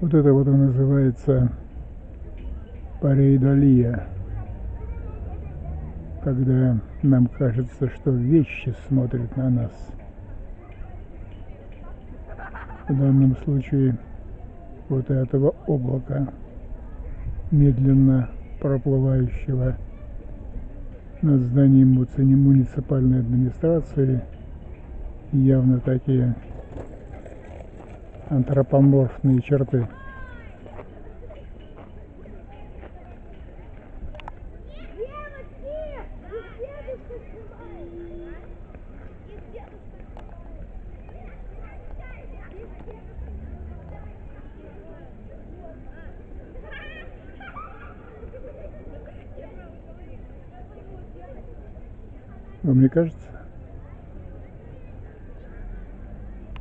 Вот это вот и называется парейдолия, когда нам кажется, что вещи смотрят на нас. В данном случае вот этого облака, медленно проплывающего над зданием муниципальной администрации, явно такие антропоморфные черты. Вам не кажется?